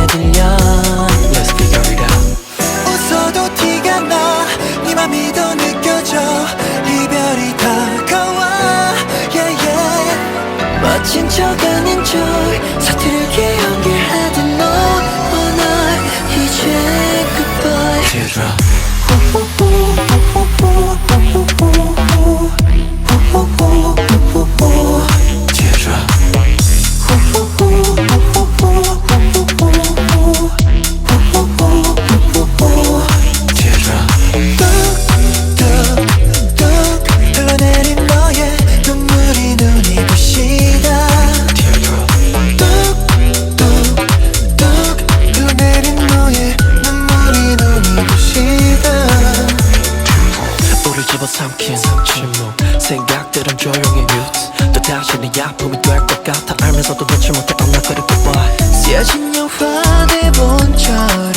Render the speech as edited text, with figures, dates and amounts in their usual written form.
들려. Let's figure it out. 웃어도 티가 나 네 맘이 더 느껴져. 이별이 다가와 yeah, yeah. 멋진 척 아닌 척 서투르게 연기하던 너와 나 이제 goodbye. Teardrop. 삼킨 침묵 생각들은 조용히 뮤트 또 다시 네 아픔이 될 것 같아 알면서도 놓지 못해 I'm not gonna goodbye. 쓰여진 영화 대본처럼